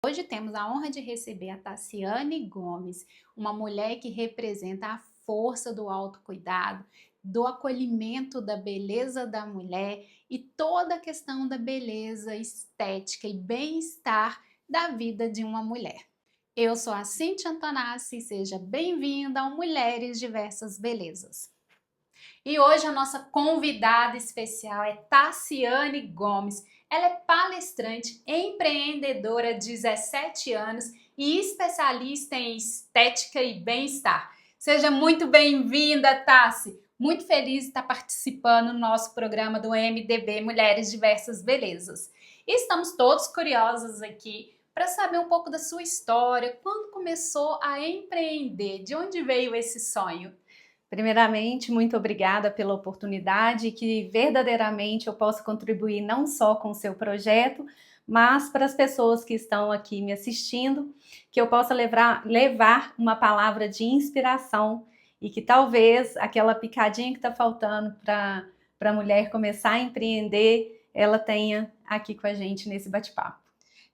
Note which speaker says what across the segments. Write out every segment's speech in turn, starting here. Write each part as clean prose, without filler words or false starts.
Speaker 1: Hoje temos a honra de receber a Tassiane Gomes, uma mulher que representa a força do autocuidado, do acolhimento da beleza da mulher e toda a questão da beleza, estética e bem-estar da vida de uma mulher. Eu sou a Cíntia Antonassi e seja bem-vinda ao Mulheres Diversas Belezas. E hoje a nossa convidada especial é Tassiane Gomes. Ela é palestrante, empreendedora de 17 anos e especialista em estética e bem-estar. Seja muito bem-vinda, Tassi! Muito feliz de estar participando do nosso programa do MDB Mulheres Diversas Belezas. E estamos todos curiosos aqui para saber um pouco da sua história, quando começou a empreender, de onde veio esse sonho?
Speaker 2: Primeiramente, muito obrigada pela oportunidade, que verdadeiramente eu posso contribuir não só com o seu projeto, mas para as pessoas que estão aqui me assistindo, que eu possa levar uma palavra de inspiração e que talvez aquela picadinha que está faltando para a mulher começar a empreender, ela tenha aqui com a gente nesse bate-papo.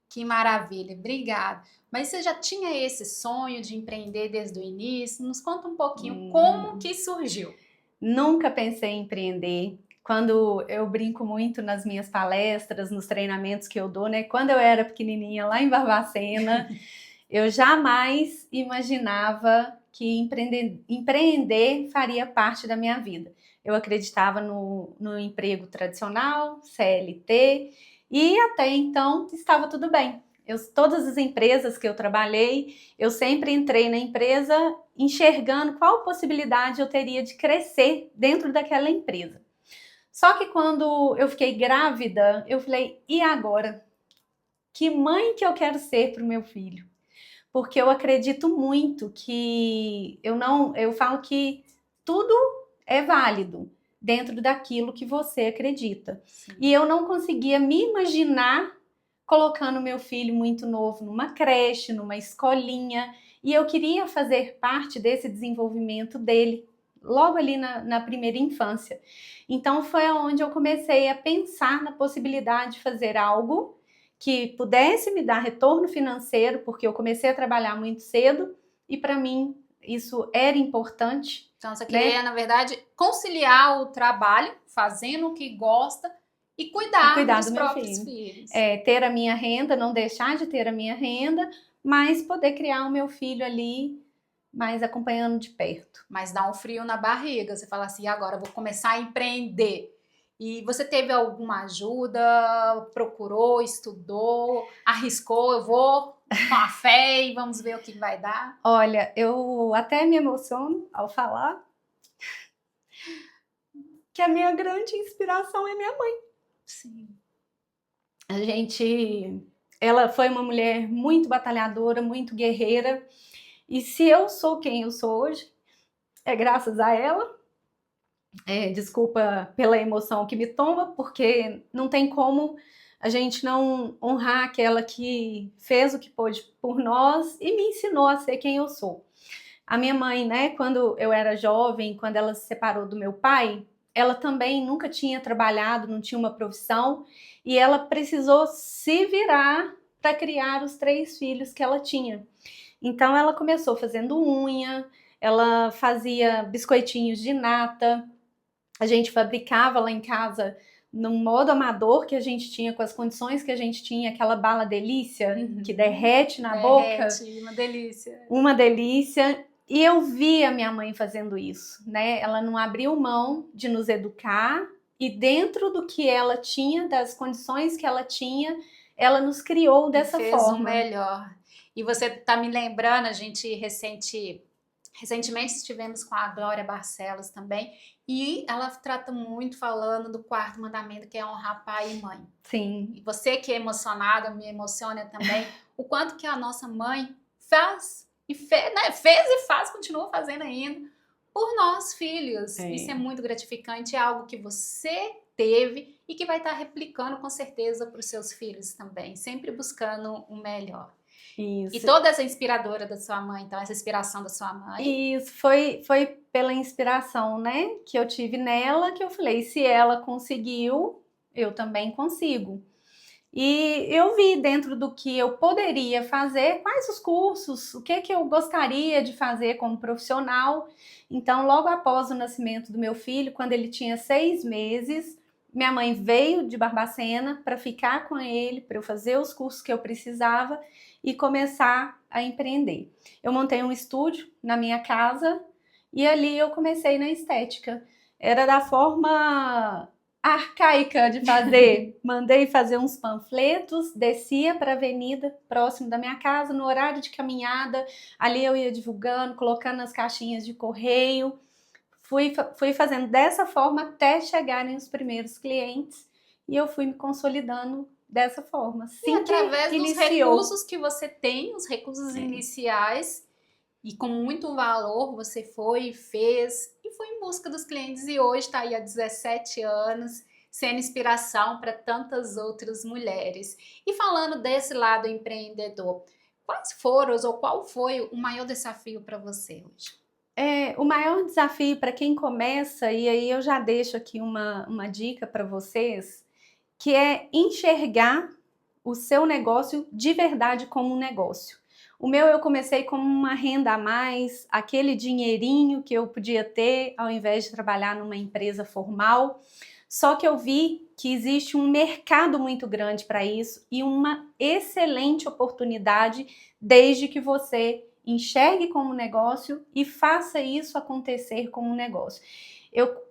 Speaker 1: Que maravilha, obrigada. Mas você já tinha esse sonho de empreender desde o início? Nos conta um pouquinho como que surgiu.
Speaker 2: Nunca pensei em empreender. Quando eu brinco muito nas minhas palestras, nos treinamentos que eu dou, né? Quando eu era pequenininha lá em Barbacena, eu jamais imaginava que empreender faria parte da minha vida. Eu acreditava no emprego tradicional, CLT, e até então estava tudo bem. Todas as empresas que eu trabalhei, eu sempre entrei na empresa enxergando qual possibilidade eu teria de crescer dentro daquela empresa. Só que quando eu fiquei grávida, eu falei, e agora? Que mãe que eu quero ser para o meu filho? Porque eu acredito muito que eu falo que tudo é válido dentro daquilo que você acredita. Sim. E eu não conseguia me imaginar colocando meu filho muito novo numa creche, numa escolinha, e eu queria fazer parte desse desenvolvimento dele, logo ali na primeira infância. Então foi onde eu comecei a pensar na possibilidade de fazer algo que pudesse me dar retorno financeiro, porque eu comecei a trabalhar muito cedo, e para mim isso era importante.
Speaker 1: Então você queria, na verdade, conciliar o trabalho, fazendo o que gosta, e cuidar dos próprios filhos.
Speaker 2: Ter a minha renda, não deixar de ter a minha renda, mas poder criar o meu filho ali, mas acompanhando de perto.
Speaker 1: Mas dá um frio na barriga, você fala assim, agora eu vou começar a empreender. E você teve alguma ajuda, procurou, estudou, arriscou, eu vou com a fé e vamos ver o que vai dar?
Speaker 2: Olha, eu até me emociono ao falar que a minha grande inspiração é minha mãe.
Speaker 1: Sim.
Speaker 2: Ela foi uma mulher muito batalhadora, muito guerreira, e se eu sou quem eu sou hoje, é graças a ela. Desculpa pela emoção que me toma, porque não tem como a gente não honrar aquela que fez o que pôde por nós e me ensinou a ser quem eu sou. A minha mãe, né, quando eu era jovem, quando ela se separou do meu pai, ela também nunca tinha trabalhado, não tinha uma profissão, e ela precisou se virar para criar os 3 filhos que ela tinha. Então ela começou fazendo unha, ela fazia biscoitinhos de nata, a gente fabricava lá em casa num modo amador que a gente tinha, com as condições que a gente tinha, aquela bala delícia que derrete na boca.
Speaker 1: Uma delícia.
Speaker 2: Uma delícia. E eu via minha mãe fazendo isso, né? Ela não abriu mão de nos educar e dentro do que ela tinha, das condições que ela tinha, ela nos criou dessa forma.
Speaker 1: Fez o melhor. E você tá me lembrando, a gente recentemente estivemos com a Glória Barcelos também, e ela trata muito falando do 4º mandamento, que é honrar pai e mãe.
Speaker 2: Sim.
Speaker 1: E você que é emocionada, me emociona também, o quanto que a nossa mãe faz e fez, né? Fez e faz, continua fazendo ainda, por nós filhos. Isso é muito gratificante, é algo que você teve e que vai estar replicando com certeza para os seus filhos também, sempre buscando o melhor.
Speaker 2: Isso.
Speaker 1: E toda essa inspiradora da sua mãe, então, essa inspiração da sua mãe?
Speaker 2: Isso, foi pela inspiração, né, que eu tive nela, que eu falei, se ela conseguiu, eu também consigo. E eu vi dentro do que eu poderia fazer, quais os cursos, o que eu gostaria de fazer como profissional. Então, logo após o nascimento do meu filho, quando ele tinha 6 meses, minha mãe veio de Barbacena para ficar com ele, para eu fazer os cursos que eu precisava e começar a empreender. Eu montei um estúdio na minha casa e ali eu comecei na estética. Era da forma arcaica de fazer. Mandei fazer uns panfletos, descia para a avenida próximo da minha casa, no horário de caminhada, ali eu ia divulgando, colocando nas caixinhas de correio. Fui fazendo dessa forma até chegarem os primeiros clientes e eu fui me consolidando dessa forma.
Speaker 1: E
Speaker 2: Assim
Speaker 1: através
Speaker 2: que
Speaker 1: dos
Speaker 2: iniciou.
Speaker 1: recursos que você tem, os recursos iniciais, e com muito valor, você foi, fez e foi em busca dos clientes. E hoje está aí há 17 anos, sendo inspiração para tantas outras mulheres. E falando desse lado empreendedor, quais foram ou qual foi o maior desafio para você hoje?
Speaker 2: O maior desafio para quem começa, e aí eu já deixo aqui uma dica para vocês, que é enxergar o seu negócio de verdade como um negócio. O meu eu comecei como uma renda a mais, aquele dinheirinho que eu podia ter ao invés de trabalhar numa empresa formal. Só que eu vi que existe um mercado muito grande para isso e uma excelente oportunidade desde que você enxergue como negócio e faça isso acontecer como negócio.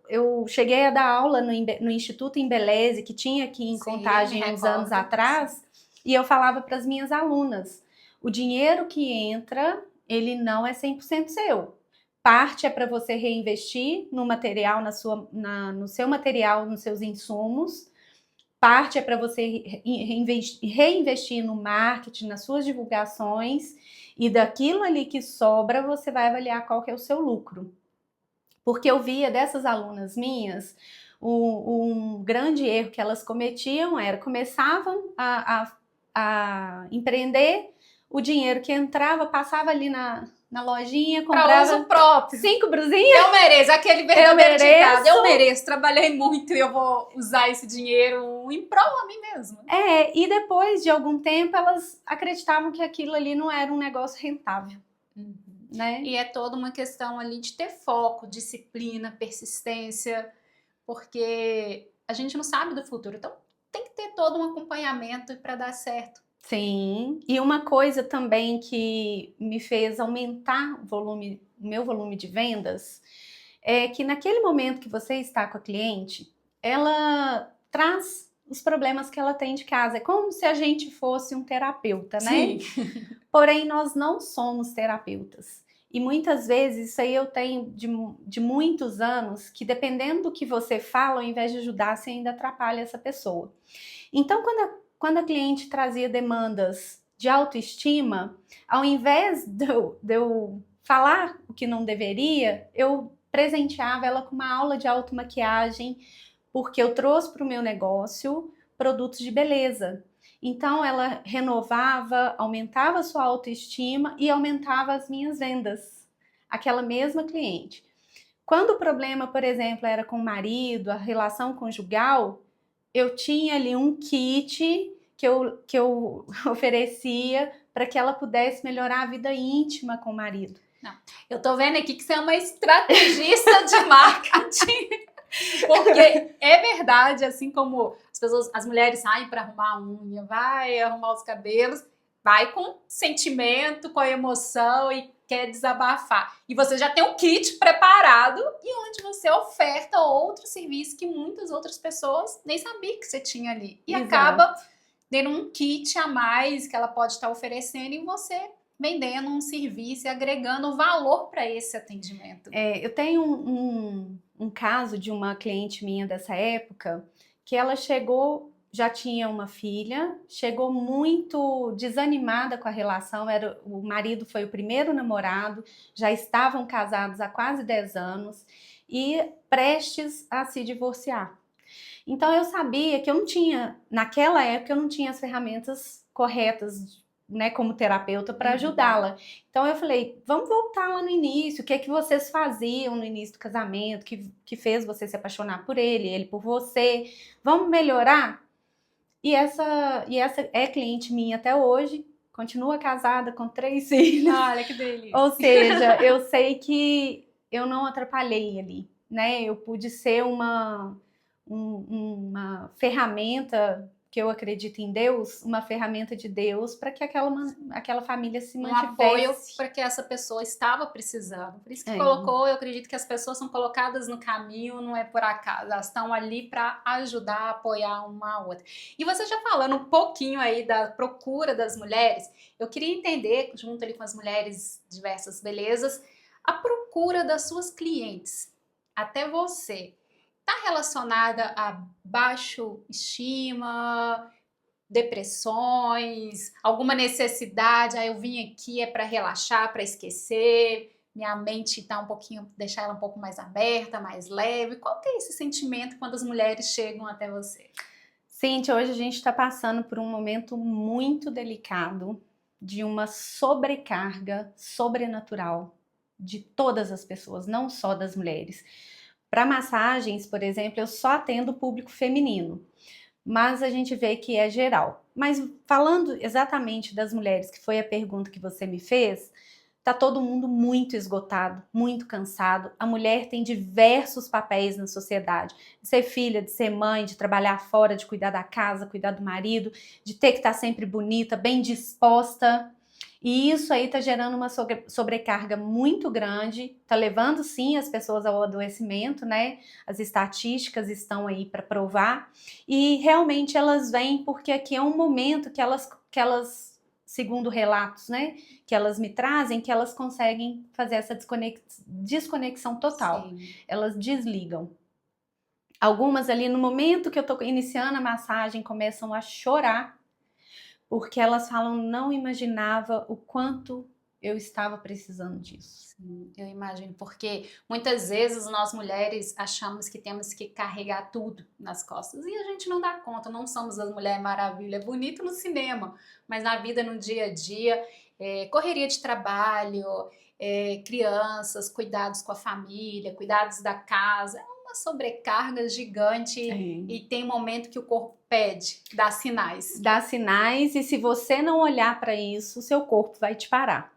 Speaker 2: Eu cheguei a dar aula no Instituto Embeleze, que tinha aqui em Contagem uns anos atrás, e eu falava para as minhas alunas, o dinheiro que entra, ele não é 100% seu. Parte é para você reinvestir no material, no seu material, nos seus insumos. Parte é para você reinvestir no marketing, nas suas divulgações. E daquilo ali que sobra, você vai avaliar qual que é o seu lucro. Porque eu via dessas alunas minhas, um grande erro que elas cometiam era, começavam a empreender, o dinheiro que entrava, passava ali na lojinha, comprava
Speaker 1: uso próprio.
Speaker 2: 5 brusinhas.
Speaker 1: Eu mereço, aquele verdadeiro ditado. Eu mereço, trabalhei muito e eu vou usar esse dinheiro em prol a mim mesma.
Speaker 2: E depois de algum tempo, elas acreditavam que aquilo ali não era um negócio rentável. Né?
Speaker 1: E é toda uma questão ali de ter foco, disciplina, persistência, porque a gente não sabe do futuro, então tem que ter todo um acompanhamento para dar certo.
Speaker 2: Sim, e uma coisa também que me fez aumentar o meu volume de vendas é que naquele momento que você está com a cliente, ela traz os problemas que ela tem de casa. É como se a gente fosse um terapeuta, né?
Speaker 1: Sim.
Speaker 2: Porém, nós não somos terapeutas. E muitas vezes, isso aí eu tenho de muitos anos, que dependendo do que você fala, ao invés de ajudar, você ainda atrapalha essa pessoa. Então, quando a cliente trazia demandas de autoestima, ao invés de eu falar o que não deveria, eu presenteava ela com uma aula de automaquiagem, porque eu trouxe para o meu negócio produtos de beleza. Então, ela renovava, aumentava a sua autoestima e aumentava as minhas vendas. Aquela mesma cliente. Quando o problema, por exemplo, era com o marido, a relação conjugal, eu tinha ali um kit que eu oferecia para que ela pudesse melhorar a vida íntima com o marido.
Speaker 1: Não, eu tô vendo aqui que você é uma estrategista de marketing. Porque é verdade, assim como as mulheres saem para arrumar a unha, vai arrumar os cabelos, vai com sentimento, com emoção e quer desabafar. E você já tem um kit preparado e onde você oferta outro serviço que muitas outras pessoas nem sabiam que você tinha ali. E
Speaker 2: Exato.
Speaker 1: acaba tendo um kit a mais que ela pode estar oferecendo e você vendendo um serviço e agregando valor para esse atendimento.
Speaker 2: Eu tenho um caso de uma cliente minha dessa época que ela chegou, já tinha uma filha, chegou muito desanimada com a relação, o marido foi o primeiro namorado, já estavam casados há quase 10 anos e prestes a se divorciar. Então eu sabia que eu não tinha, naquela época eu não tinha as ferramentas corretas, né, como terapeuta para ajudá-la. Então eu falei, vamos voltar lá no início, o que é que vocês faziam no início do casamento, que fez você se apaixonar por ele por você, vamos melhorar? E essa é cliente minha até hoje, continua casada com 3 filhos.
Speaker 1: Olha que delícia.
Speaker 2: Ou seja, eu sei que eu não atrapalhei ali, né? Eu pude ser uma ferramenta, que eu acredito em Deus, uma ferramenta de Deus para que aquela família se
Speaker 1: apoio
Speaker 2: mantivesse.
Speaker 1: para que essa pessoa estava precisando. Por isso que
Speaker 2: É.
Speaker 1: colocou, eu acredito que as pessoas são colocadas no caminho, não é por acaso, elas estão ali para ajudar, apoiar uma a outra. E você já falando um pouquinho aí da procura das mulheres, eu queria entender, junto ali com as mulheres diversas belezas, a procura das suas clientes, até você, está relacionada a baixo estima, depressões, alguma necessidade, eu vim aqui é para relaxar, para esquecer, minha mente tá um pouquinho, deixar ela um pouco mais aberta, mais leve. Qual que é esse sentimento quando as mulheres chegam até você?
Speaker 2: Cíntia, hoje a gente está passando por um momento muito delicado de uma sobrecarga sobrenatural de todas as pessoas, não só das mulheres. Para massagens, por exemplo, eu só atendo o público feminino, mas a gente vê que é geral. Mas falando exatamente das mulheres, que foi a pergunta que você me fez, tá todo mundo muito esgotado, muito cansado. A mulher tem diversos papéis na sociedade: de ser filha, de ser mãe, de trabalhar fora, de cuidar da casa, cuidar do marido, de ter que estar sempre bonita, bem disposta. E isso aí tá gerando uma sobrecarga muito grande, tá levando sim as pessoas ao adoecimento, né? As estatísticas estão aí para provar. E realmente elas vêm porque aqui é um momento que elas, segundo relatos, né, que elas me trazem, que elas conseguem fazer essa desconexão total.
Speaker 1: Sim.
Speaker 2: Elas desligam. Algumas ali no momento que eu tô iniciando a massagem começam a chorar, porque elas falam, não imaginava o quanto eu estava precisando disso.
Speaker 1: Sim, eu imagino, porque muitas vezes nós mulheres achamos que temos que carregar tudo nas costas e a gente não dá conta, não somos as Mulheres Maravilha. É bonito no cinema, mas na vida, no dia a dia, correria de trabalho, crianças, cuidados com a família, cuidados da casa, é uma sobrecarga gigante e tem momento que o corpo pede, dá sinais.
Speaker 2: Dá sinais, e se você não olhar para isso, seu corpo vai te parar.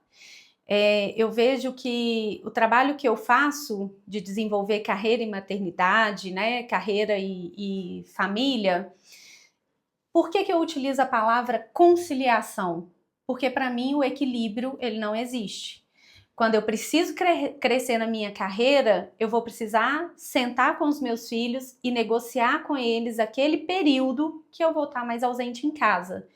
Speaker 2: Eu vejo que o trabalho que eu faço de desenvolver carreira e maternidade, né, carreira e família, por que eu utilizo a palavra conciliação? Porque para mim o equilíbrio ele não existe. Quando eu preciso crescer na minha carreira, eu vou precisar sentar com os meus filhos e negociar com eles aquele período que eu vou estar mais ausente em casa.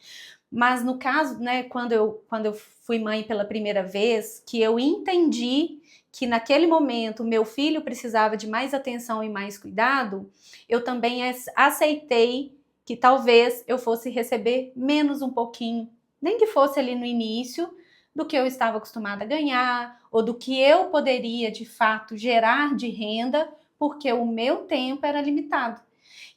Speaker 2: Mas no caso, né, quando eu fui mãe pela primeira vez, que eu entendi que naquele momento meu filho precisava de mais atenção e mais cuidado, eu também aceitei que talvez eu fosse receber menos um pouquinho, nem que fosse ali no início, do que eu estava acostumada a ganhar, ou do que eu poderia de fato gerar de renda, porque o meu tempo era limitado.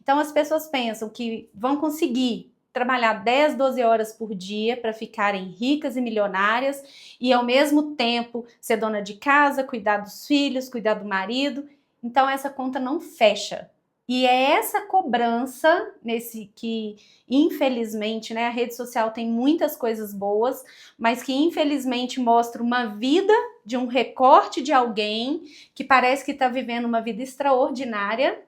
Speaker 2: Então as pessoas pensam que vão conseguir trabalhar 10, 12 horas por dia para ficarem ricas e milionárias e ao mesmo tempo ser dona de casa, cuidar dos filhos, cuidar do marido. Então essa conta não fecha. E é essa cobrança nesse que, infelizmente, né, a rede social tem muitas coisas boas, mas que infelizmente mostra uma vida de um recorte de alguém que parece que está vivendo uma vida extraordinária,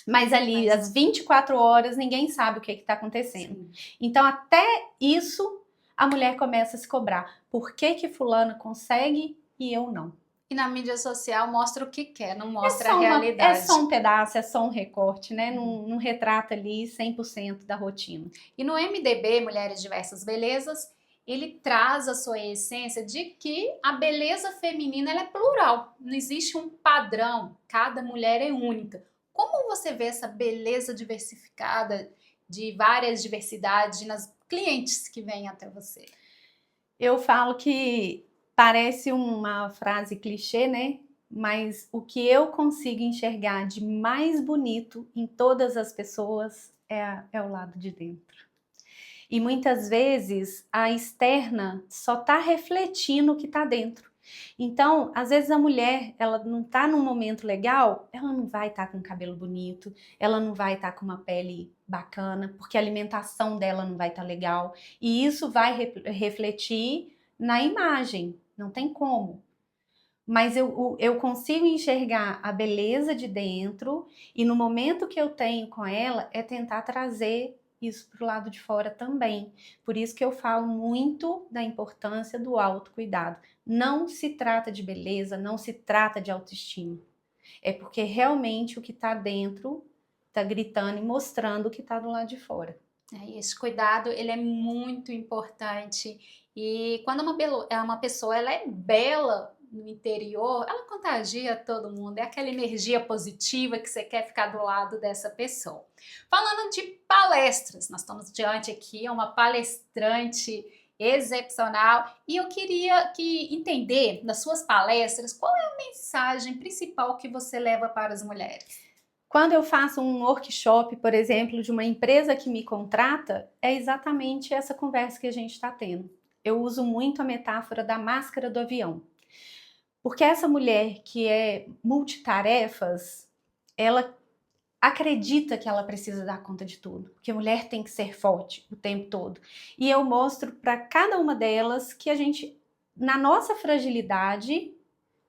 Speaker 2: mas ali, às 24 horas, ninguém sabe o que está acontecendo. Sim. Então, até isso, a mulher começa a se cobrar. Por que fulana consegue e eu não?
Speaker 1: E na mídia social mostra o que quer, não mostra a realidade.
Speaker 2: É só um pedaço, é só um recorte, né? Não retrata ali 100% da rotina.
Speaker 1: E no MDB, Mulheres Diversas Belezas, ele traz a sua essência de que a beleza feminina ela é plural. Não existe um padrão, cada mulher é única. Como você vê essa beleza diversificada de várias diversidades nas clientes que vêm até você?
Speaker 2: Eu falo que parece uma frase clichê, né? Mas o que eu consigo enxergar de mais bonito em todas as pessoas é o lado de dentro. E muitas vezes a externa só está refletindo o que está dentro. Então, às vezes a mulher, ela não tá num momento legal, ela não vai estar com cabelo bonito, ela não vai estar com uma pele bacana, porque a alimentação dela não vai estar legal. E isso vai refletir na imagem, não tem como. Mas eu consigo enxergar a beleza de dentro e no momento que eu tenho com ela é tentar trazer isso para o lado de fora também. Por isso que eu falo muito da importância do autocuidado. Não se trata de beleza, não se trata de autoestima. É porque realmente o que está dentro está gritando e mostrando o que está do lado de fora.
Speaker 1: Esse cuidado, ele é muito importante. E quando uma pessoa ela é bela no interior, ela contagia todo mundo. É aquela energia positiva que você quer ficar do lado dessa pessoa. Falando de palestras, nós estamos diante aqui uma palestrante excepcional e eu queria entender nas suas palestras qual é a mensagem principal que você leva para as mulheres.
Speaker 2: Quando eu faço um workshop, por exemplo, de uma empresa que me contrata, é exatamente essa conversa que a gente está tendo. Eu uso muito a metáfora da máscara do avião. Porque essa mulher que é multitarefas, ela acredita que ela precisa dar conta de tudo, que a mulher tem que ser forte o tempo todo. E eu mostro para cada uma delas que a gente, na nossa fragilidade,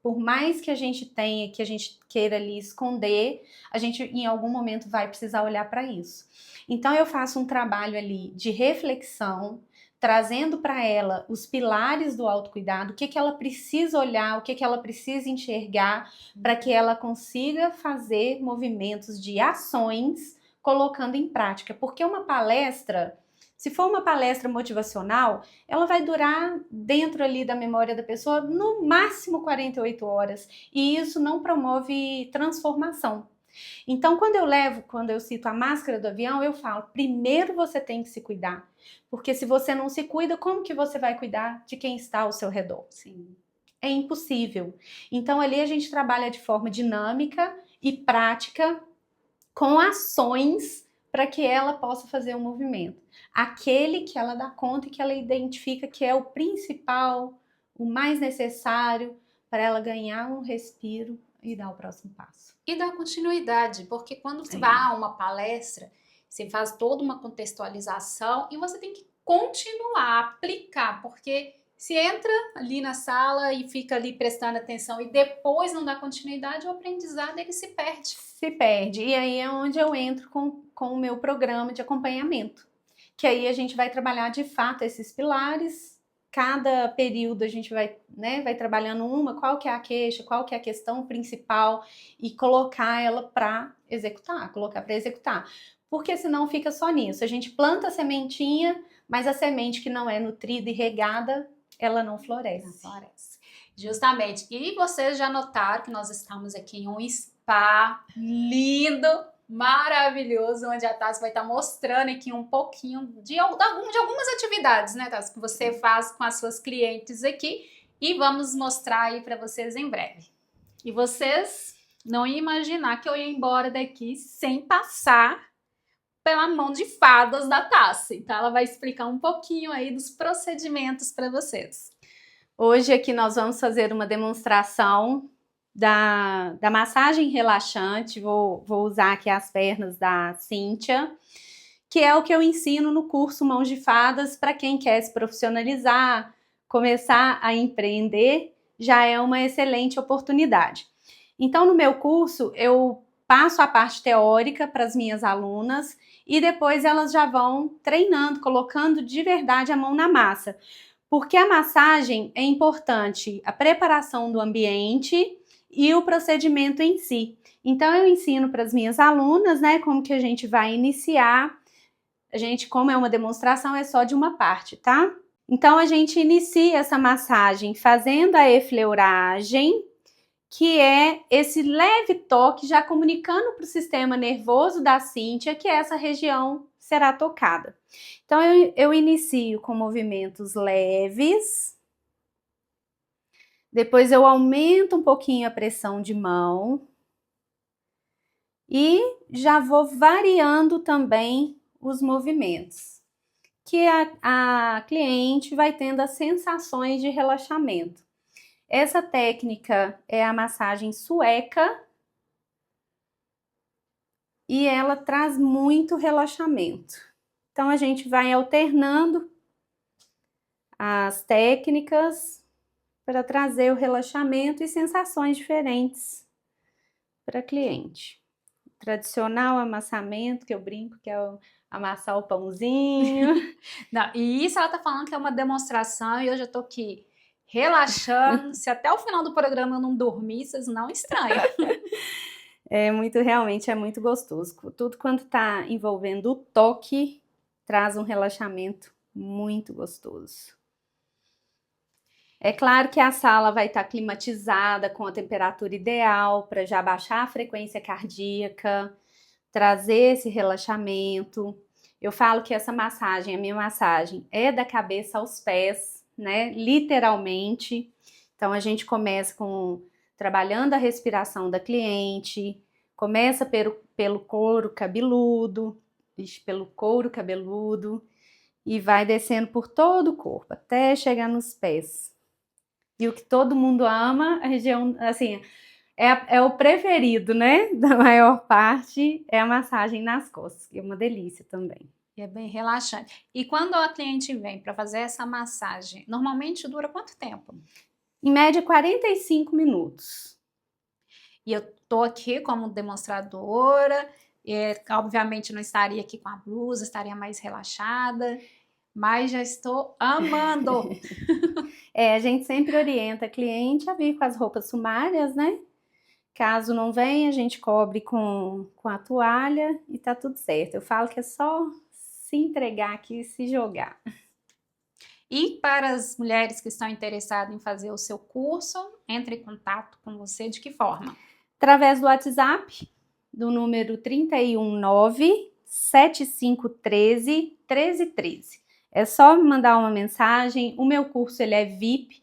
Speaker 2: por mais que a gente tenha, que a gente queira ali esconder, a gente em algum momento vai precisar olhar para isso. Então eu faço um trabalho ali de reflexão, trazendo para ela os pilares do autocuidado, o que ela precisa olhar, o que ela precisa enxergar, para que ela consiga fazer movimentos de ações colocando em prática. Porque uma palestra, se for uma palestra motivacional, ela vai durar dentro ali da memória da pessoa no máximo 48 horas. E isso não promove transformação. Então, quando eu cito a máscara do avião, eu falo, primeiro você tem que se cuidar. Porque se você não se cuida, como que você vai cuidar de quem está ao seu redor?
Speaker 1: Sim.
Speaker 2: É impossível. Então, ali a gente trabalha de forma dinâmica e prática, com ações para que ela possa fazer um movimento. Aquele que ela dá conta e que ela identifica que é o principal, o mais necessário para ela ganhar um respiro e dar o próximo passo.
Speaker 1: E dar continuidade, porque quando você vai a uma palestra, você faz toda uma contextualização e você tem que continuar a aplicar, porque se entra ali na sala e fica ali prestando atenção e depois não dá continuidade, o aprendizado ele se perde.
Speaker 2: Se perde. E aí é onde eu entro com o meu programa de acompanhamento. Que aí a gente vai trabalhar de fato esses pilares. Cada período a gente vai trabalhando qual que é a queixa, qual que é a questão principal e colocar ela para executar, Porque senão fica só nisso. A gente planta a sementinha, mas a semente que não é nutrida e regada, ela não floresce.
Speaker 1: Não floresce. Justamente. E vocês já notaram que nós estamos aqui em um spa lindo, maravilhoso, onde a Tassi vai estar mostrando aqui um pouquinho de algumas atividades, né, Tassi, que você faz com as suas clientes aqui e vamos mostrar aí para vocês em breve. E vocês não iam imaginar que eu ia embora daqui sem passar pela mão de fadas da Tassi. Então ela vai explicar um pouquinho aí dos procedimentos para vocês.
Speaker 2: Hoje aqui nós vamos fazer uma demonstração da massagem relaxante. Vou usar aqui as pernas da Cíntia, que é o que eu ensino no curso Mãos de Fadas para quem quer se profissionalizar, começar a empreender, já é uma excelente oportunidade. Então, no meu curso, eu passo a parte teórica para as minhas alunas e depois elas já vão treinando, colocando de verdade a mão na massa. Porque a massagem é importante, a preparação do ambiente e o procedimento em si. Então, eu ensino para as minhas alunas, né, como que a gente vai iniciar. Como é uma demonstração, é só de uma parte, tá? Então, a gente inicia essa massagem fazendo a efleuragem, que é esse leve toque já comunicando para o sistema nervoso da Cíntia que essa região será tocada. Então, eu inicio com movimentos leves. Depois eu aumento um pouquinho a pressão de mão. E já vou variando também os movimentos. Que a cliente vai tendo as sensações de relaxamento. Essa técnica é a massagem sueca e ela traz muito relaxamento. Então a gente vai alternando as técnicas para trazer o relaxamento e sensações diferentes para cliente. Tradicional amassamento, que eu brinco que é amassar o pãozinho.
Speaker 1: Não, e isso ela tá falando que é uma demonstração e eu já tô aqui relaxando. Se até o final do programa eu não dormir, vocês não estranham.
Speaker 2: Realmente é muito gostoso. Tudo quanto tá envolvendo o toque traz um relaxamento muito gostoso. É claro que a sala vai estar climatizada com a temperatura ideal para já baixar a frequência cardíaca, trazer esse relaxamento. Eu falo que essa massagem, a minha massagem, é da cabeça aos pés, né? Literalmente. Então a gente começa trabalhando a respiração da cliente, começa pelo couro cabeludo, e vai descendo por todo o corpo, até chegar nos pés. E o que todo mundo ama, a região, assim, é o preferido, né? Da maior parte, é a massagem nas costas, que é uma delícia também.
Speaker 1: É bem relaxante. E quando a cliente vem para fazer essa massagem, normalmente dura quanto tempo?
Speaker 2: Em média, 45 minutos.
Speaker 1: E eu tô aqui como demonstradora, obviamente não estaria aqui com a blusa, estaria mais relaxada, mas já estou amando!
Speaker 2: A gente sempre orienta a cliente a vir com as roupas sumárias, né? Caso não venha, a gente cobre com a toalha e tá tudo certo. Eu falo que é só se entregar aqui e se jogar.
Speaker 1: E para as mulheres que estão interessadas em fazer o seu curso, entre em contato com você de que forma?
Speaker 2: Através do WhatsApp, do número 319-7513-1313. É só me mandar uma mensagem. O meu curso ele é VIP,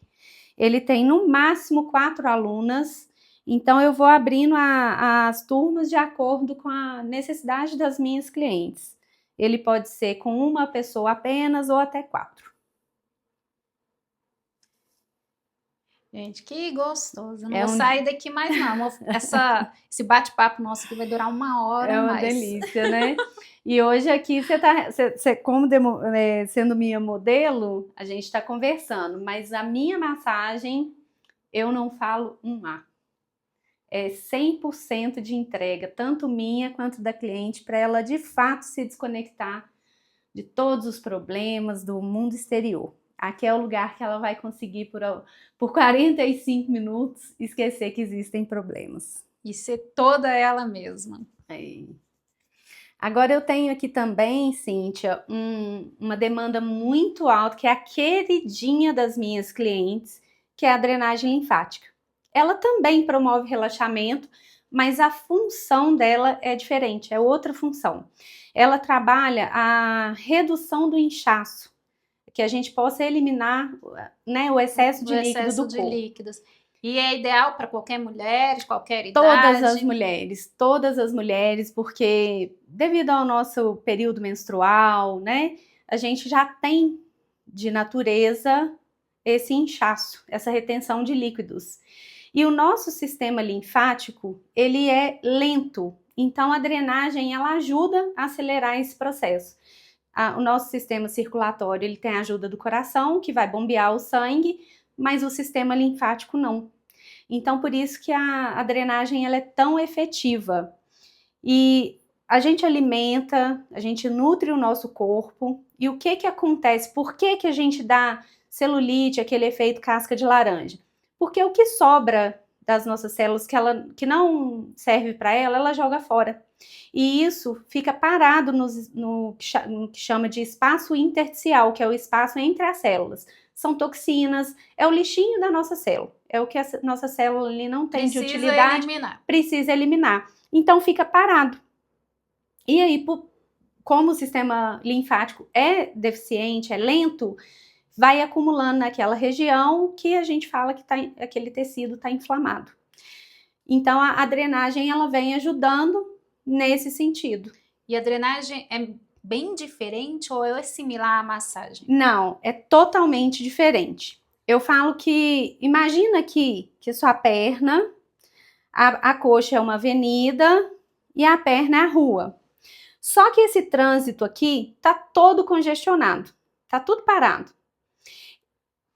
Speaker 2: ele tem no máximo 4 alunas, então eu vou abrindo as turmas de acordo com a necessidade das minhas clientes. Ele pode ser com uma pessoa apenas ou até 4.
Speaker 1: Gente, que gostoso. Eu não vou sair daqui mais não. Esse bate-papo nosso aqui vai durar 1 hora
Speaker 2: mais. É uma delícia, né? E hoje aqui como sendo minha modelo, a gente está conversando, mas a minha massagem, eu não falo um A. É 100% de entrega, tanto minha quanto da cliente, para ela de fato se desconectar de todos os problemas do mundo exterior. Aqui é o lugar que ela vai conseguir por 45 minutos esquecer que existem problemas.
Speaker 1: E ser toda ela mesma.
Speaker 2: Agora eu tenho aqui também, Cíntia, uma demanda muito alta, que é a queridinha das minhas clientes, que é a drenagem linfática. Ela também promove relaxamento, mas a função dela é diferente, é outra função. Ela trabalha a redução do inchaço, que a gente possa eliminar, né, o excesso de líquido do corpo.
Speaker 1: Líquidos. E é ideal para qualquer mulher, de qualquer idade?
Speaker 2: Todas as mulheres, porque devido ao nosso período menstrual, né, a gente já tem de natureza esse inchaço, essa retenção de líquidos. E o nosso sistema linfático, ele é lento, então a drenagem ela ajuda a acelerar esse processo. O nosso sistema circulatório ele tem a ajuda do coração, que vai bombear o sangue, mas o sistema linfático não. Então, por isso que a drenagem ela é tão efetiva. E a gente alimenta, a gente nutre o nosso corpo. E o que acontece? Por que a gente dá celulite, aquele efeito casca de laranja? Porque o que sobra das nossas células que não serve para ela joga fora. E isso fica parado no que chama de espaço intersticial, que é o espaço entre as células. São toxinas, é o lixinho da nossa célula. É o que a nossa célula ali não tem de utilidade. Precisa eliminar. Então fica parado. E aí, como o sistema linfático é deficiente, é lento, vai acumulando naquela região que a gente fala que aquele tecido está inflamado. Então a drenagem ela vem ajudando nesse sentido.
Speaker 1: E a drenagem é bem diferente ou é similar à massagem?
Speaker 2: Não, é totalmente diferente. eu falo que, imagina que sua perna, a coxa é uma avenida e a perna é a rua. Só que esse trânsito aqui tá todo congestionado, tá tudo parado.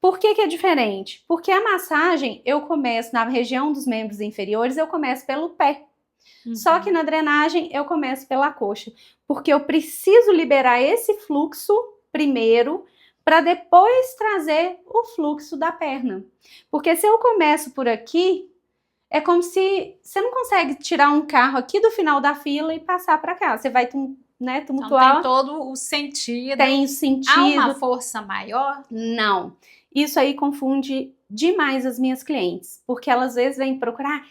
Speaker 2: Por que é diferente? Porque a massagem, eu começo na região dos membros inferiores, eu começo pelo pé. Só que na drenagem, eu começo pela coxa. Porque eu preciso liberar esse fluxo primeiro, para depois trazer o fluxo da perna. Porque se eu começo por aqui, é como se você não consegue tirar um carro aqui do final da fila e passar para cá. Você vai, né, tumultuar.
Speaker 1: Então tem todo o sentido.
Speaker 2: Tem sentido.
Speaker 1: Há uma força maior?
Speaker 2: Não. Isso aí confunde demais as minhas clientes, porque elas às vezes vêm procurar,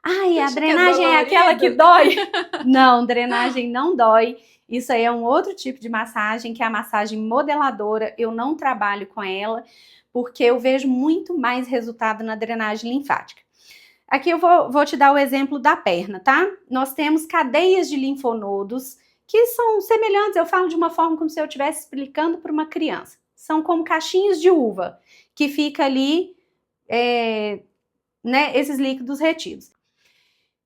Speaker 2: ai, a drenagem é aquela que dói. Não, drenagem não dói. Isso aí é um outro tipo de massagem, que é a massagem modeladora. Eu não trabalho com ela, porque eu vejo muito mais resultado na drenagem linfática. Aqui eu vou te dar o exemplo da perna, tá? Nós temos cadeias de linfonodos que são semelhantes, eu falo de uma forma como se eu estivesse explicando para uma criança. São como caixinhas de uva, que fica ali, né, esses líquidos retidos.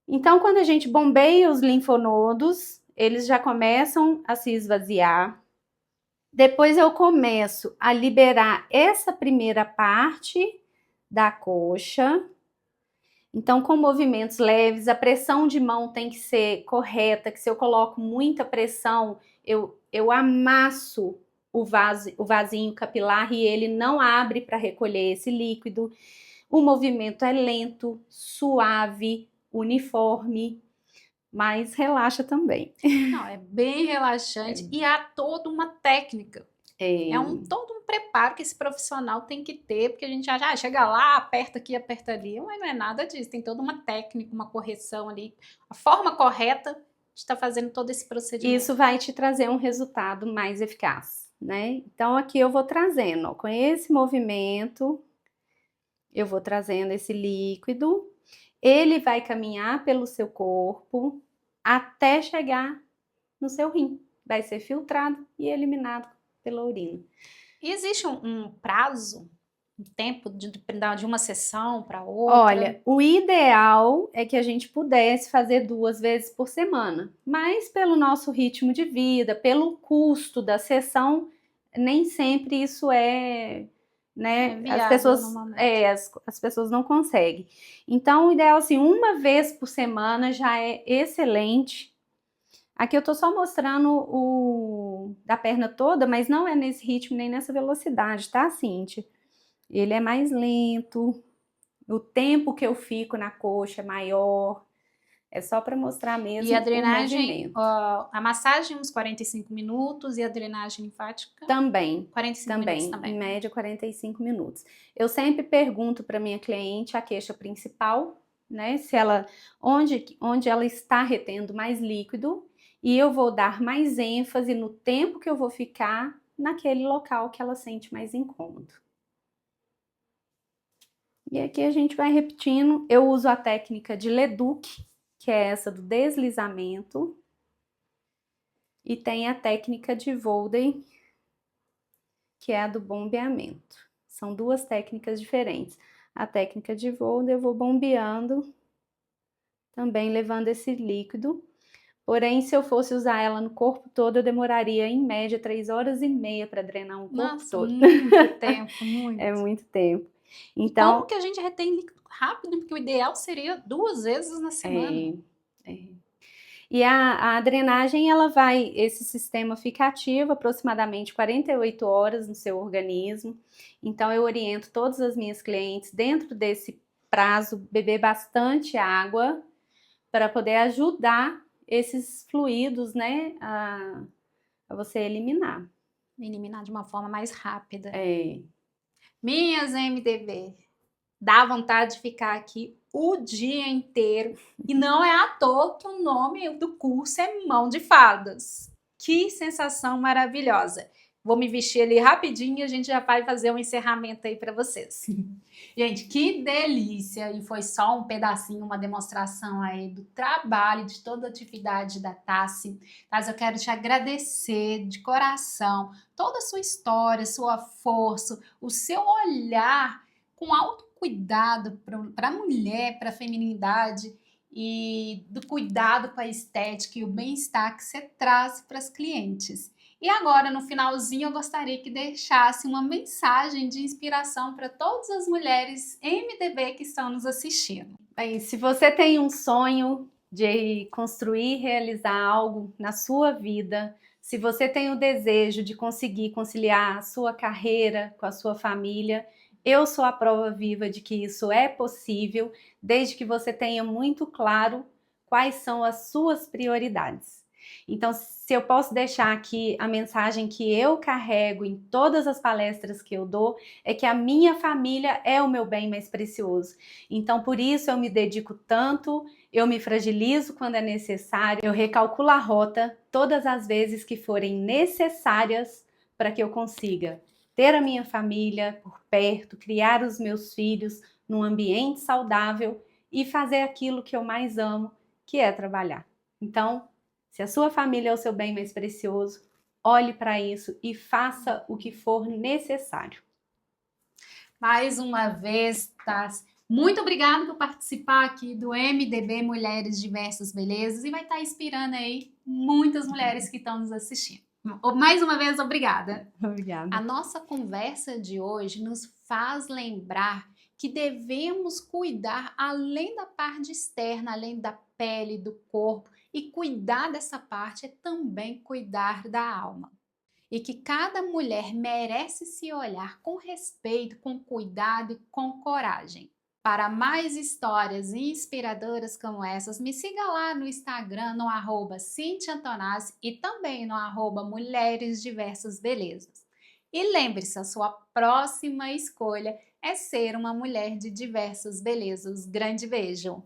Speaker 2: Então, quando a gente bombeia os linfonodos, eles já começam a se esvaziar. Depois eu começo a liberar essa primeira parte da coxa. Então, com movimentos leves, a pressão de mão tem que ser correta, que se eu coloco muita pressão, eu amasso o vasinho capilar e ele não abre para recolher esse líquido. O movimento é lento, suave, uniforme, mas relaxa também.
Speaker 1: Não, é bem relaxante e há toda uma técnica. É todo um preparo que esse profissional tem que ter, porque a gente já chega lá, aperta aqui, aperta ali, mas não é nada disso, tem toda uma técnica, uma correção ali, a forma correta de estar fazendo todo esse procedimento.
Speaker 2: Isso vai te trazer um resultado mais eficaz, né? Então aqui eu vou trazendo, ó, com esse movimento, eu vou trazendo esse líquido, ele vai caminhar pelo seu corpo até chegar no seu rim, vai ser filtrado e eliminado pela urina.
Speaker 1: E existe um prazo, um tempo de uma sessão para outra?
Speaker 2: Olha, o ideal é que a gente pudesse fazer 2 vezes por semana, mas pelo nosso ritmo de vida, pelo custo da sessão, nem sempre isso é, né?
Speaker 1: Viável,
Speaker 2: as pessoas não conseguem. Então, o ideal assim, 1 vez por semana já é excelente. Aqui eu tô só mostrando o da perna toda, mas não é nesse ritmo nem nessa velocidade, tá, Cíntia? Ele é mais lento, o tempo que eu fico na coxa é maior, é só para mostrar mesmo.
Speaker 1: E a drenagem,
Speaker 2: o movimento.
Speaker 1: A massagem uns 45 minutos e a drenagem linfática?
Speaker 2: Também.
Speaker 1: 45 minutos também.
Speaker 2: Em média 45 minutos. Eu sempre pergunto para minha cliente a queixa principal, né? Se ela, onde ela está retendo mais líquido, e eu vou dar mais ênfase no tempo que eu vou ficar naquele local que ela sente mais incômodo. E aqui a gente vai repetindo. Eu uso a técnica de Leduc, que é essa do deslizamento. E tem a técnica de Volden, que é a do bombeamento. São 2 técnicas diferentes. A técnica de Volden eu vou bombeando, também levando esse líquido. Porém, se eu fosse usar ela no corpo todo, eu demoraria em média 3 horas e meia para drenar um corpo todo.
Speaker 1: Muito tempo, muito.
Speaker 2: É muito tempo. Então,
Speaker 1: como que a gente retém líquido rápido? Porque o ideal seria 2 vezes na semana.
Speaker 2: E a drenagem, esse sistema fica ativo aproximadamente 48 horas no seu organismo. Então, eu oriento todas as minhas clientes, dentro desse prazo, beber bastante água para poder ajudar esses fluidos, né, a você eliminar.
Speaker 1: Eliminar de uma forma mais rápida.
Speaker 2: Minhas
Speaker 1: MDB, dá vontade de ficar aqui o dia inteiro. E não é à toa que o nome do curso é Mão de Fadas. Que sensação maravilhosa. Vou me vestir ali rapidinho e a gente já vai fazer um encerramento aí para vocês. Gente, que delícia! E foi só um pedacinho, uma demonstração aí do trabalho, de toda a atividade da Tassi. Mas eu quero te agradecer de coração toda a sua história, sua força, o seu olhar com autocuidado para a mulher, para a feminilidade e do cuidado com a estética e o bem-estar que você traz para as clientes. E agora, no finalzinho, eu gostaria que deixasse uma mensagem de inspiração para todas as mulheres MDB que estão nos assistindo.
Speaker 2: Bem, se você tem um sonho de construir e realizar algo na sua vida, se você tem o desejo de conseguir conciliar a sua carreira com a sua família, eu sou a prova viva de que isso é possível, desde que você tenha muito claro quais são as suas prioridades. Então, se eu posso deixar aqui a mensagem que eu carrego em todas as palestras que eu dou, é que a minha família é o meu bem mais precioso. Então, por isso eu me dedico tanto, eu me fragilizo quando é necessário, eu recalculo a rota todas as vezes que forem necessárias para que eu consiga ter a minha família por perto, criar os meus filhos num ambiente saudável e fazer aquilo que eu mais amo, que é trabalhar. Então, se a sua família é o seu bem mais precioso, olhe para isso e faça o que for necessário.
Speaker 1: Mais uma vez, Tassi, muito obrigada por participar aqui do MDB Mulheres Diversas Belezas e vai estar inspirando aí muitas mulheres que estão nos assistindo. Mais uma vez, obrigada.
Speaker 2: Obrigada.
Speaker 1: A nossa conversa de hoje nos faz lembrar que devemos cuidar além da parte externa, além da pele, do corpo, e cuidar dessa parte é também cuidar da alma. E que cada mulher merece se olhar com respeito, com cuidado e com coragem. Para mais histórias inspiradoras como essas, me siga lá no Instagram, no @CintiaAntonazzi e também no @Mulheres Diversas Belezas. E lembre-se, a sua próxima escolha é ser uma mulher de diversas belezas. Grande beijo!